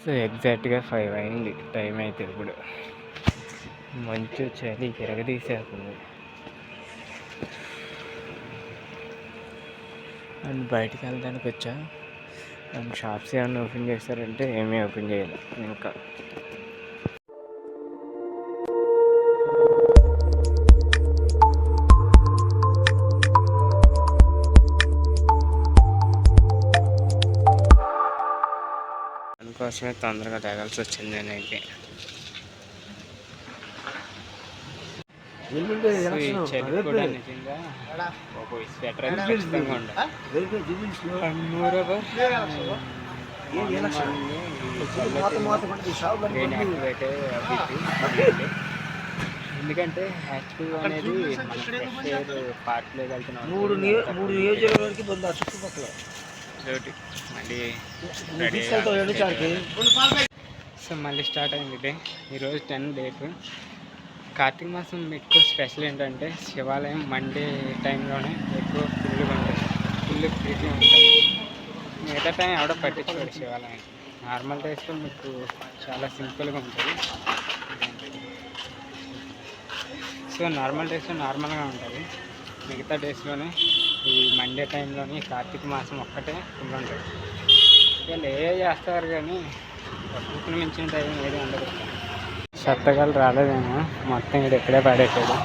So ఎగ్జాక్ట్గా 5 అయింది time అయితే. ఇప్పుడు మంచు చలి తిరగదీసేస్తుంది. అండ్ బయటికి వెళ్ళడానికి వచ్చా. అండ్ షాప్స్ ఏమైనా ఓపెన్ చేస్తారంటే ఏమీ ఓపెన్ చేయాలి ఇంకా. అందుకోసమే తొందరగా తేగాల్సి వచ్చింది నేనైతే. చలి కూడా నిజంగా ఒక స్వెటర్ అయితే ఖచ్చితంగా ఉండాలి. ఎందుకంటే యాక్టివ్ అనేది పార్క్లో వెళ్తున్నాం. 3 నియోజకవర్గాలకి బంద చుట్టుపక్కల మళ్ళీ రెడీ. సో మళ్ళీ స్టార్ట్ అయింది డే. ఈరోజు 10 డేట్. కార్తీక మాసం ఎక్కువ స్పెషల్ ఏంటంటే శివాలయం మండే టైంలోనే ఎక్కువ ఫుల్గా ఉంటుంది, ఫుల్ ఫ్రీగా ఉంటుంది. మిగతా టైం ఎవడో పట్టించుకోడు శివాలయం. నార్మల్ డేస్లో మీకు చాలా సింపుల్గా ఉంటుంది. సో నార్మల్ డేస్లో నార్మల్గా ఉంటుంది. మిగతా డేస్లోనే ఈ మండే టైంలోని కార్తీక మాసం ఒక్కటే ఫుల్ ఉంటుంది. వీళ్ళు చేస్తారు కానీ ప్రకృతిని మించిన దైవం ఏది ఉండదు. శబ్దగాలు రాలేదేమో, మొత్తం వీడు ఎక్కడే పడేసాడు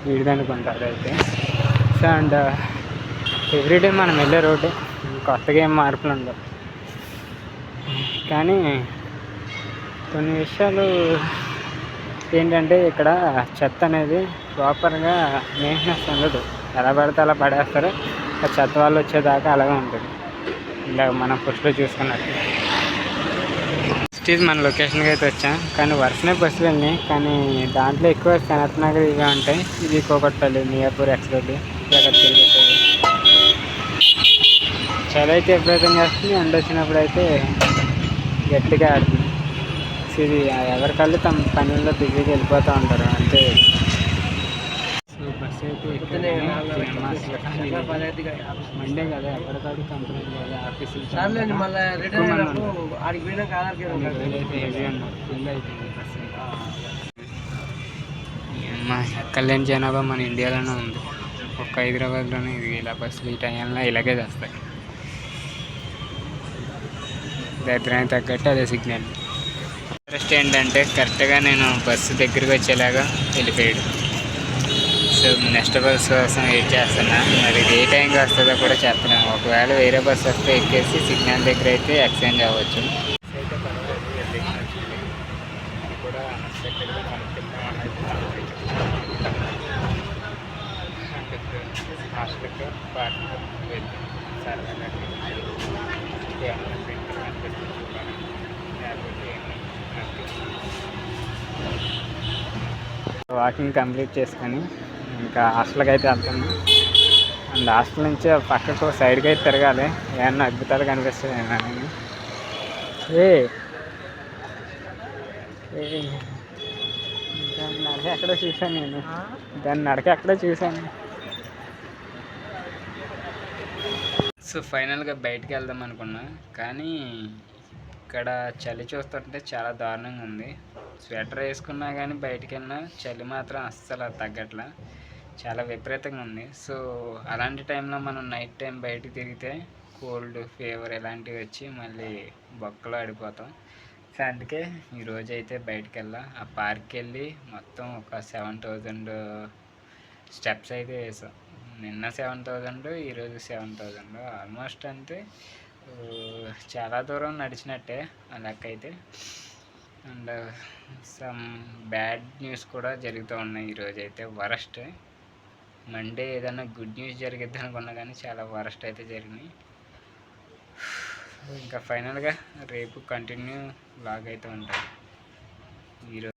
వీడిదనుకుంటారు అయితే. సో అండ్ ఎవ్రీడే మనం వెళ్ళే రోడ్డే, కొత్తగా ఏం మార్పులు ఉండవు. కానీ కొన్ని విషయాలు ఏంటంటే ఇక్కడ చెత్త అనేది ప్రాపర్గా మెయింటెనెన్స్ ఉండదు. ఎలా పడితే అలా పడేస్తారు. ఆ చెత్త వాళ్ళు వచ్చేదాకా అలాగే ఉంటుంది. ఇలా మనం ఫస్ట్లో చూసుకున్నట్టు. స్టీజ్ మన లొకేషన్కి అయితే వచ్చాం. కానీ వరుసనే బస్సులు వెళ్ళినాయి. కానీ దాంట్లో ఎక్కువ సనత్ నగర్ ఇవే ఉంటాయి. ఇది కోకట్పల్లి, మియాపూర్, ఎక్స్రోడ్ ఇక్కడ తిరుగుతుంది. చలి అయితే ఎప్పుడైతే చేస్తుంది, ఎండ వచ్చినప్పుడు అయితే గట్టిగా ఆడుతుంది. ఇది ఎవరికల్లి తమ పనుల్లో బిజీగా వెళ్ళిపోతూ ఉంటారు అంతే. సో బస్సు అయితే మండే కదా, ఎప్పటికాడు కంపెనీ కదా, ఆఫీసులు హెవీ ఉన్నారు. ఫుల్ అయిపోయింది బస్సు. ఎక్కలేని జనాభా మన ఇండియాలోనే ఉంది. ఒక్క హైదరాబాద్లోనే ఇది ఇలా బస్సులు ఈ టైంలో ఇలాగే చేస్తాయి. దరిద్రానికి తగ్గట్టు అదే సిగ్నల్. ఇంట్రెస్ట్ ఏంటంటే కరెక్ట్గా నేను బస్సు దగ్గరికి వచ్చేలాగా వెళ్ళిపోయాడు. సో నెక్స్ట్ బస్ కోసం వెయిట్ చేస్తున్నా. మరి ఏ టైంకి వస్తుందో కూడా చెప్పలేము. ఒకవేళ వేరే బస్సు వస్తే ఎక్కేసి సిగ్నల్ దగ్గర అయితే ఎక్స్చేంజ్ అవ్వచ్చు. అయితే పర్వాలేదు, అది కూడా అన్ఎక్స్పెక్టెడ్గా హాస్టల్కి పార్క్ వెళ్ళి సరదాగా ఏమన్నా ప్రింటర్ కనిపిస్తుంది చూడాలి, లేకపోతే వాకింగ్ కంప్లీట్ చేసుకొని ఇంకా హాస్టల్కి అయితే వెళ్తాను. అండ్ హాస్టల్ నుంచి పక్కకు సైడ్కి అయితే తిరగాలి, ఏమన్నా అద్భుతాలు కనిపిస్తాయి ఏమన్నా. దాన్ని నడక ఎక్కడో చూశాను నేను, సో ఫైనల్గా బయటికి వెళ్దాం అనుకున్నా. కానీ ఇక్కడ చలి చూస్తుంటే చాలా దారుణంగా ఉంది. స్వెటర్ వేసుకున్నా కానీ బయటికి వెళ్ళినా చలి మాత్రం అస్సలు తగ్గట్లా, చాలా విపరీతంగా ఉంది. సో అలాంటి టైంలో మనం నైట్ టైం బయటికి తిరిగితే కోల్డ్, ఫీవర్ ఇలాంటివి వచ్చి మళ్ళీ బొక్కలు ఆడిపోతాం. సో అందుకే ఈరోజు అయితే బయటికి వెళ్ళా. ఆ పార్క్కి వెళ్ళి మొత్తం ఒక 7,000 స్టెప్స్ అయితే వేసాం. నిన్న 7,000, ఈరోజు 7,000. ఆల్మోస్ట్ అంటే చాలా దూరం నడిచినట్టే ఆ లెక్క అయితే. అండ్ సమ్ బ్యాడ్ న్యూస్ కూడా జరుగుతూ ఉన్నాయి ఈరోజు అయితే. వరస్ట్ మండే ఏదైనా గుడ్ న్యూస్ జరిగిద్ది అనుకున్నా కానీ చాలా వరస్ట్ అయితే జరిగినాయి. ఇంకా ఫైనల్గా రేపు కంటిన్యూ లాగ్ అయితే ఉంటుంది ఈరోజు.